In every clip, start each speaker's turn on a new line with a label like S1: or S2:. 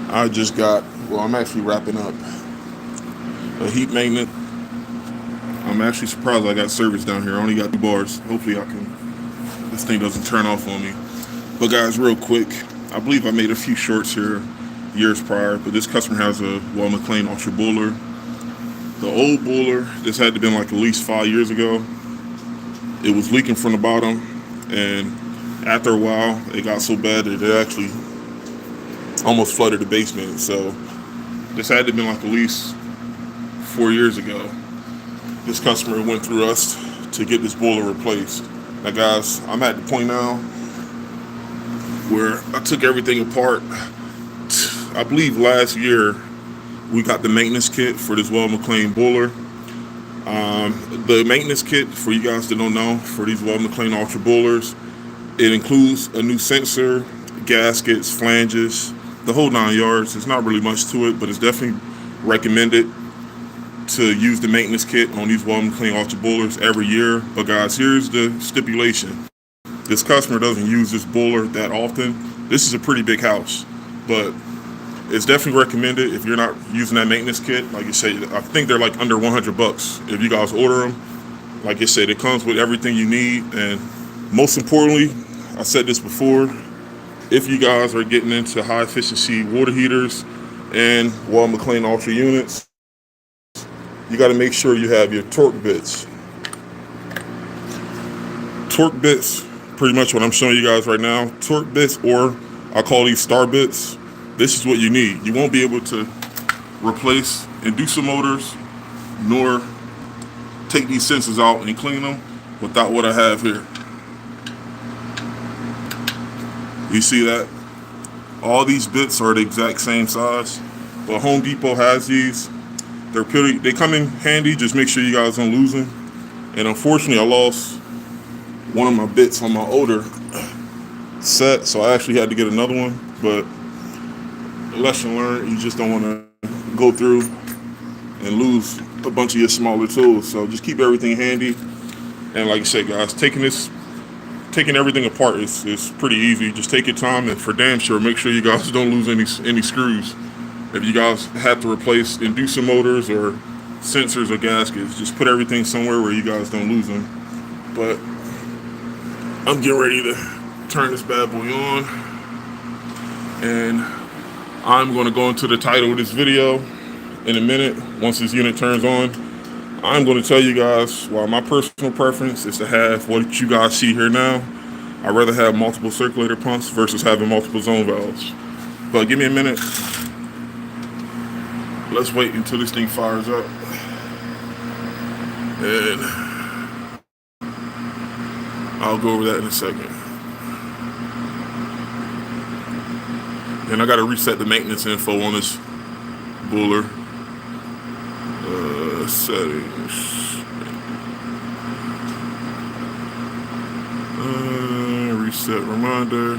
S1: I just got, well, I'm actually wrapping up a heat magnet. I'm actually surprised I got service down here. I only got 2 bars. Hopefully this thing doesn't turn off on me. But guys, real quick, I believe I made a few shorts here years prior, but this customer has a Weil McLain Ultra boiler. The old boiler, this had to been like at least 5 years ago. It was leaking from the bottom, and after a while, it got so bad that it actually almost flooded the basement. So this had to been like at least 4 years ago. This customer went through us to get this boiler replaced. Now guys, I'm at the point now where I took everything apart. I believe last year we got the maintenance kit for this Weil McLain boiler. The maintenance kit, for you guys that don't know, for these Weil McLain Ultra boilers, it includes a new sensor, gaskets, flanges, the whole 9 yards. It's not really much to it, but it's definitely recommended to use the maintenance kit on these Weil McLain Ultra boilers every year. But guys, here's the stipulation. This customer doesn't use this boiler that often. This is a pretty big house, but it's definitely recommended if you're not using that maintenance kit. Like I said, I think they're like under $100 if you guys order them. Like I said, it comes with everything you need, and most importantly, I said this before, if you guys are getting into high efficiency water heaters and Weil McLain Ultra units, you got to make sure you have your torque bits. Torque bits, pretty much what I'm showing you guys right now. Torque bits, or I call these star bits. This is what you need. You won't be able to replace inducer motors nor take these sensors out and clean them without what I have here. You see that? All these bits are the exact same size, but Home Depot has these. They come in handy. Just make sure you guys don't lose them. And unfortunately, I lost one of my bits on my older set, so I actually had to get another one. But lesson learned, you just don't want to go through and lose a bunch of your smaller tools. So just keep everything handy. And like I said, guys, taking everything apart is pretty easy. Just take your time, and for damn sure, make sure you guys don't lose any screws. If you guys have to replace inducer motors or sensors or gaskets, just put everything somewhere where you guys don't lose them. But I'm getting ready to turn this bad boy on, and I'm going to go into the title of this video in a minute. Once this unit turns on, I'm going to tell you guys why my personal preference is to have what you guys see here now. I'd rather have multiple circulator pumps versus having multiple zone valves. But give me a minute. Let's wait until this thing fires up. And I'll go over that in a second. And I got to reset the maintenance info on this boiler. Settings. Reset reminder.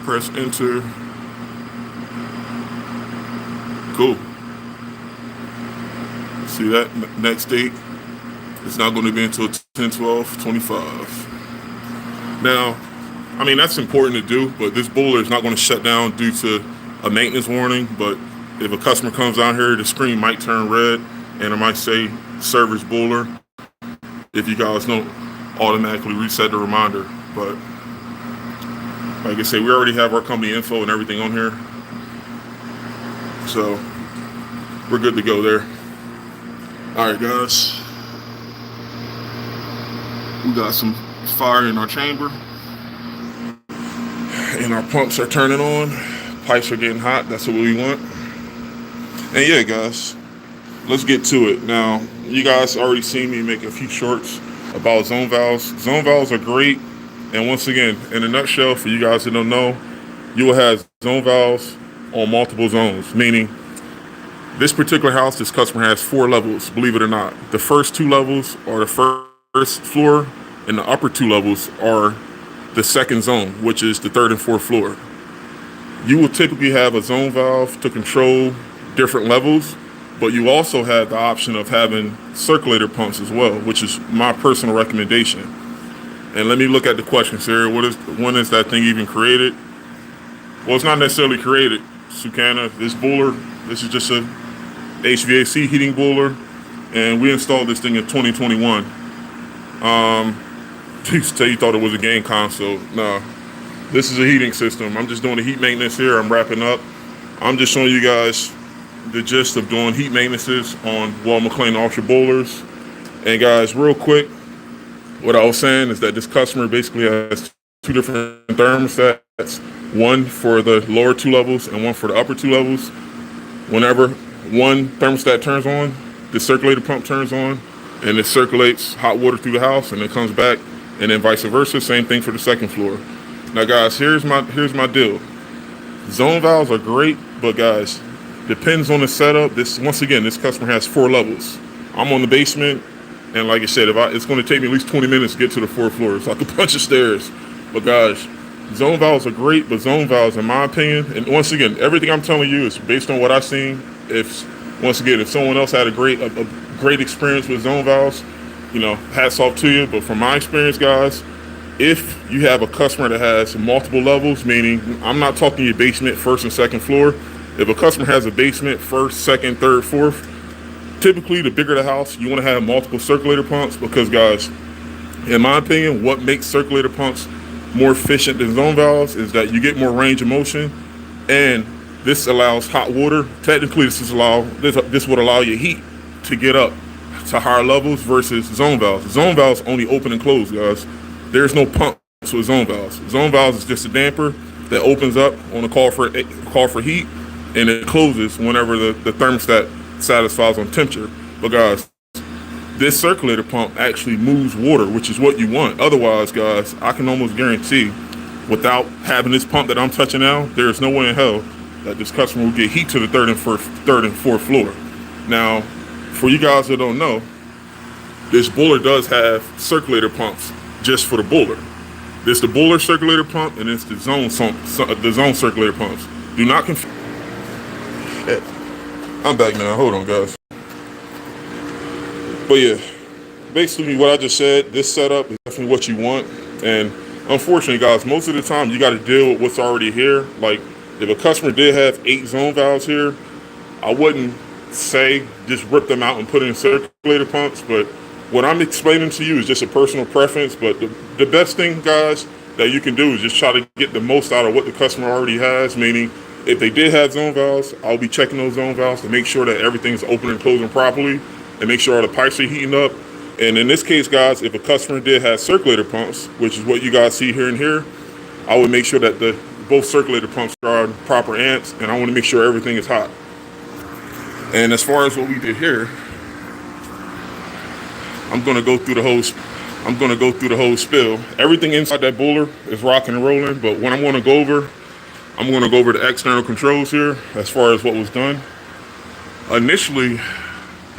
S1: Press enter. Cool. See that? Next date. It's not going to be until 10/12/25. Now, I mean, that's important to do, but this boiler is not going to shut down due to a maintenance warning. But if a customer comes out here, the screen might turn red, and it might say service boiler if you guys don't automatically reset the reminder. But like I say, we already have our company info and everything on here, so we're good to go there. All right, guys, we got some fire in our chamber, and our pumps are turning on. Pipes are getting hot. That's what we want. And yeah, guys, let's get to it. Now, you guys already seen me make a few shorts about zone valves. Zone valves are great. And once again, in a nutshell, for you guys that don't know, you will have zone valves on multiple zones, meaning this particular house, this customer has 4 levels, believe it or not. The first 2 levels are the first floor, and the upper 2 levels are the second zone, which is the 3rd and 4th floor. You will typically have a zone valve to control different levels, but you also have the option of having circulator pumps as well, which is my personal recommendation. And let me look at the question, Sarah. When is that thing even created? Well, it's not necessarily created. Sucana. This boiler, this is just a HVAC heating boiler, and we installed this thing in 2021. You say you thought it was a game console. Nah, this is a heating system. I'm just doing the heat maintenance here. I'm wrapping up. I'm just showing you guys the gist of doing heat maintenances on Weil McLain Ultra boilers. And guys, real quick, what I was saying is that this customer basically has two different thermostats, one for the lower two levels and one for the upper two levels. Whenever one thermostat turns on, the circulator pump turns on, and it circulates hot water through the house, and it comes back, and then vice versa. Same thing for the second floor. Now, guys, here's my deal. Zone valves are great, but guys, depends on the setup. This customer has 4 levels. I'm on the basement, and like I said, it's going to take me at least 20 minutes to get to the 4th floor. It's like a bunch of stairs. But guys, zone valves are great, but zone valves, in my opinion, and once again, everything I'm telling you is based on what I've seen. If someone else had a great experience with zone valves, hats off to you. But from my experience, guys, if you have a customer that has multiple levels, meaning I'm not talking your basement, 1st and 2nd floor. If a customer has a basement, 1st, 2nd, 3rd, 4th, typically the bigger the house, you want to have multiple circulator pumps because, guys, in my opinion, what makes circulator pumps more efficient than zone valves is that you get more range of motion, and this allows hot water. Technically, this would allow your heat to get up to higher levels versus zone valves. Zone valves only open and close, guys. There's no pumps with zone valves. Zone valves is just a damper that opens up on a call for heat, and it closes whenever the thermostat satisfies on temperature. But guys, this circulator pump actually moves water, which is what you want. Otherwise, guys, I can almost guarantee, without having this pump that I'm touching now, there is no way in hell that this customer will get heat to the 3rd and 4th floor. Now, for you guys that don't know, this boiler does have circulator pumps just for the boiler. This the boiler circulator pump, and it's the zone circulator pumps. Do not confuse. I'm back now. Hold on, guys. But yeah, basically what I just said, this setup is definitely what you want. And unfortunately, guys, most of the time you got to deal with what's already here. Like, if a customer did have 8 zone valves here, I wouldn't say just rip them out and put in circulator pumps. But what I'm explaining to you is just a personal preference. But the best thing, guys, that you can do is just try to get the most out of what the customer already has. Meaning, if they did have zone valves, I'll be checking those zone valves to make sure that everything's open and closing properly, and make sure all the pipes are heating up. And in this case, guys, if a customer did have circulator pumps, which is what you guys see here and here, I would make sure that both circulator pumps are proper amps, and I want to make sure everything is hot. And as far as what we did here, I'm going to go through the whole spill. Everything inside that boiler is rocking and rolling, but what I'm going to go over the external controls here as far as what was done. Initially,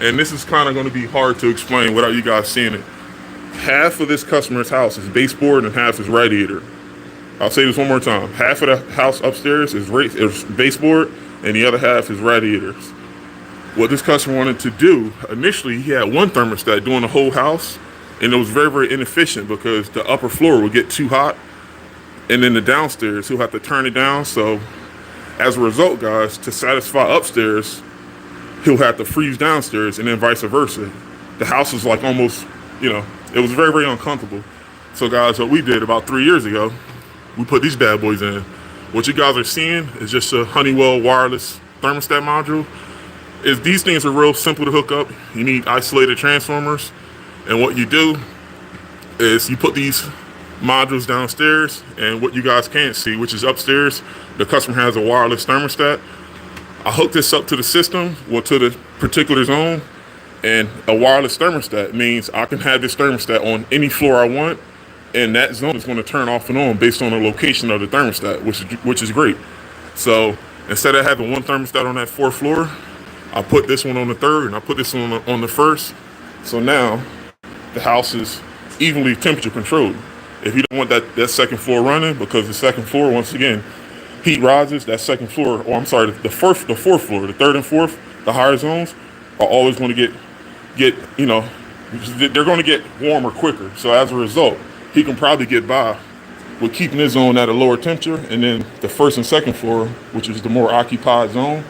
S1: and this is kind of going to be hard to explain without you guys seeing it, half of this customer's house is baseboard and half is radiator. I'll say this one more time. Half of the house upstairs is baseboard and the other half is radiators. What this customer wanted to do, initially he had one thermostat doing the whole house, and it was very, very inefficient because the upper floor would get too hot, and then the downstairs, he'll have to turn it down. So as a result, guys, to satisfy upstairs, he'll have to freeze downstairs, and then vice versa. The house was like almost, it was very, very uncomfortable. So guys, what we did about 3 years ago, we put these bad boys in. What you guys are seeing is just a Honeywell wireless thermostat module. These things are real simple to hook up. You need isolated transformers. And what you do is you put these modules downstairs, and what you guys can't see, which is upstairs, the customer has a wireless thermostat. I hook this up to the system, to the particular zone, and a wireless thermostat means I can have this thermostat on any floor I want, and that zone is going to turn off and on based on the location of the thermostat, which is great. So instead of having one thermostat on that 4th floor, I put this one on the 3rd, and I put this one on the 1st. So now the house is evenly temperature controlled. If you don't want that 2nd floor running, because the 2nd floor, once again, heat rises, that 2nd floor, the 4th floor, the 3rd and 4th, the higher zones are always going to they're going to get warmer quicker. So as a result, he can probably get by with keeping his zone at a lower temperature, and then the first and second floor, which is the more occupied zone,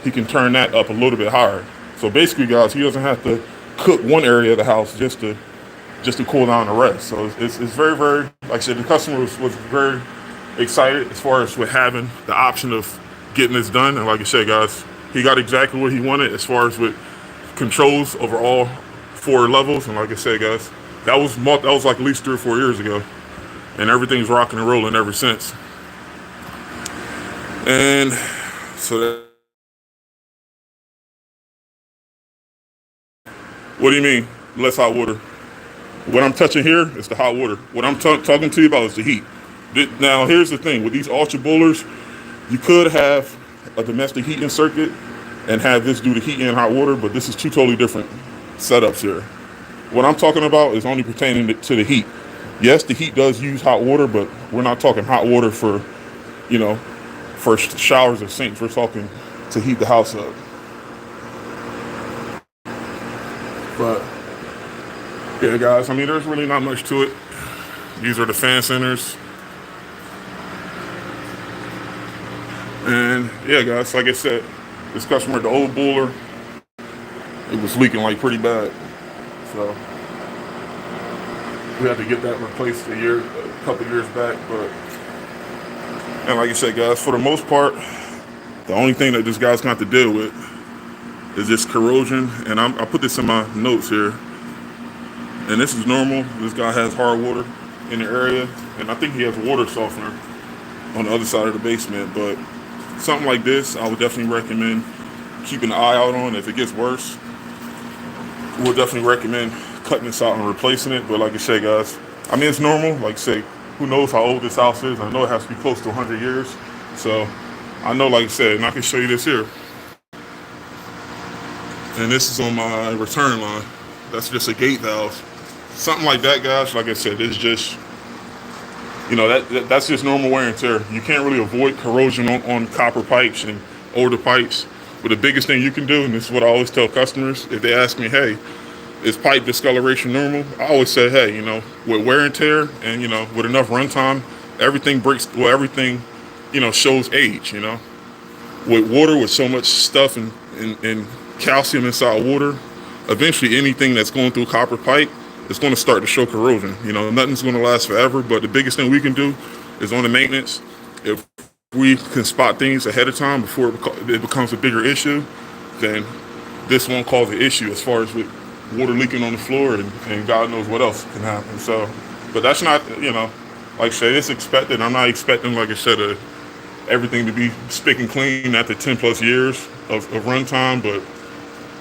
S1: he can turn that up a little bit higher. So basically, guys, he doesn't have to cook one area of the house just to cool down the rest. So it's very, very, like I said, the customer was very excited as far as with having the option of getting this done. And like I said, guys, he got exactly what he wanted as far as with controls over all 4 levels. And like I said, guys, that was like at least 3 or 4 years ago, and everything's rocking and rolling ever since. And so that, what do you mean less hot water? What I'm touching here is the hot water. What I'm talking to you about is the heat. Now, here's the thing. With these Ultra boilers, you could have a domestic heating circuit and have this do the heat and hot water, but this is 2 totally different setups here. What I'm talking about is only pertaining to the heat. Yes, the heat does use hot water, but we're not talking hot water for, for showers or sinks. We're talking to heat the house up. But yeah, guys, I mean, there's really not much to it. These are the fan centers. And yeah, guys, like I said, this customer, the old boiler, it was leaking like pretty bad. So we had to get that replaced a couple years back. And like I said, guys, for the most part, the only thing that this guy's got to deal with is this corrosion. And I put this in my notes here. And this is normal. This guy has hard water in the area, and I think he has a water softener on the other side of the basement. But something like this, I would definitely recommend keeping an eye out on. If it gets worse, we'll definitely recommend cutting this out and replacing it. But like I say, guys, I mean, it's normal. Like I say, who knows how old this house is? I know it has to be close to 100 years. So I know, like I said, and I can show you this here. And this is on my return line. That's just a gate valve. Something like that, guys, like I said, it's just, that's just normal wear and tear. You can't really avoid corrosion on copper pipes and older pipes. But the biggest thing you can do, and this is what I always tell customers, if they ask me, hey, is pipe discoloration normal? I always say, hey, with wear and tear and, with enough runtime, everything shows age, With water, with so much stuff and calcium inside water, eventually anything that's going through copper pipe, it's going to start to show corrosion. Nothing's going to last forever, but the biggest thing we can do is on the maintenance. If we can spot things ahead of time before it becomes a bigger issue, then this won't cause an issue as far as with water leaking on the floor and God knows what else can happen. So, but that's not, like I said, it's expected. I'm not expecting, like I said, everything to be spick and clean after 10 plus years of runtime, but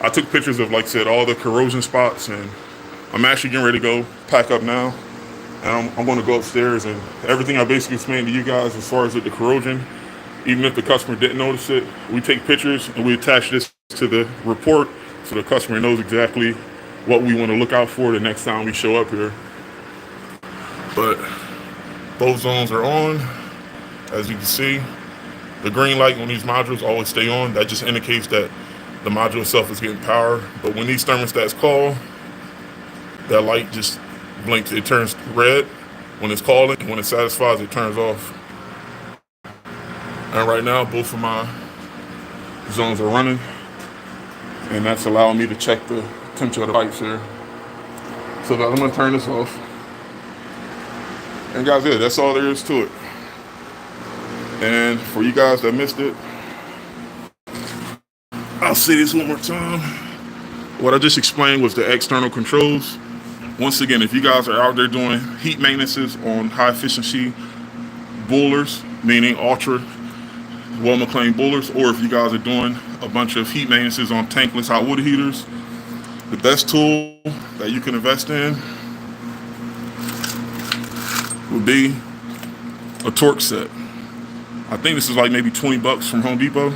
S1: I took pictures of, like I said, all the corrosion spots, and I'm actually getting ready to go pack up now. And I'm going to go upstairs, and everything I basically explained to you guys as far as with the corrosion, even if the customer didn't notice it, we take pictures and we attach this to the report so the customer knows exactly what we want to look out for the next time we show up here. But both zones are on. As you can see, the green light on these modules always stay on. That just indicates that the module itself is getting power. But when these thermostats call, that light just blinks. It turns red when it's calling. When it satisfies, it turns off. And right now, both of my zones are running. And that's allowing me to check the temperature of the pipes here. So I'm going to turn this off. And guys, yeah, that's all there is to it. And for you guys that missed it, I'll say this one more time. What I just explained was the external controls. Once again, if you guys are out there doing heat maintenances on high efficiency boilers, meaning Ultra, Weil McLain boilers, or if you guys are doing a bunch of heat maintenances on tankless hot water heaters, the best tool that you can invest in would be a torque set. I think this is like maybe $20 from Home Depot.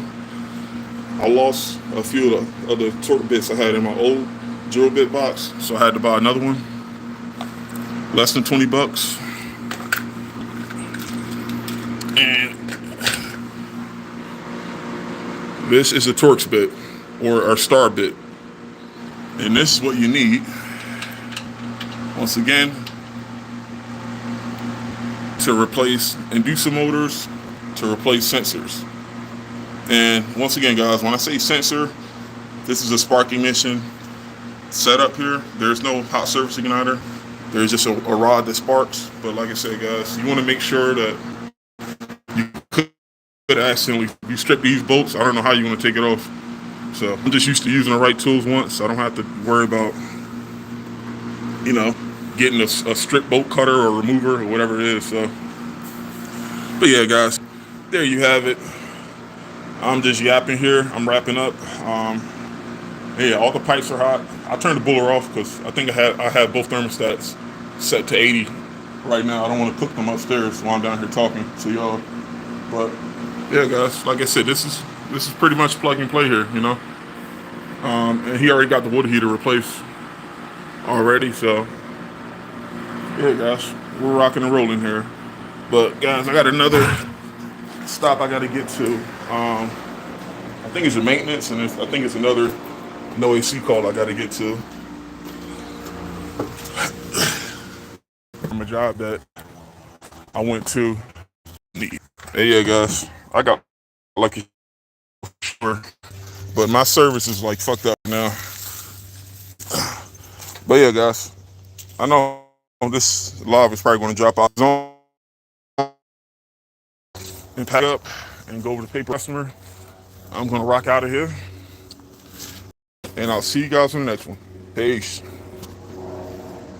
S1: I lost a few of the torque bits I had in my old drill bit box, so I had to buy another one. Less than $20. And this is a Torx bit or our star bit. And this is what you need. Once again, to replace inducer motors, to replace sensors. And once again, guys, when I say sensor, this is a spark ignition setup here. There's no hot surface igniter. There's just a rod that sparks. But like I said, guys, you want to make sure that you could accidentally, if you strip these bolts, I don't know how you want to take it off. So I'm just used to using the right tools once, so I don't have to worry about, getting a strip bolt cutter or remover or whatever it is. So, but yeah, guys, there you have it. I'm just yapping here. I'm wrapping up. Yeah, all the pipes are hot. I turned the boiler off because I think I have both thermostats set to 80 right now. I don't want to cook them upstairs while I'm down here talking to y'all. But yeah, guys, like I said, this is pretty much plug and play here, And he already got the water heater replaced already, so yeah, guys, we're rocking and rolling here. But guys, I got another stop I got to get to. I think it's a maintenance, and I think it's another no AC call I got to get to from a job that I went to. Hey, yeah, guys, I got lucky, but my service is like fucked up now. But yeah, guys, I know this live is probably going to drop out and pack up and go over to paper customer. I'm going to rock out of here, and I'll see you guys in the next one. Peace.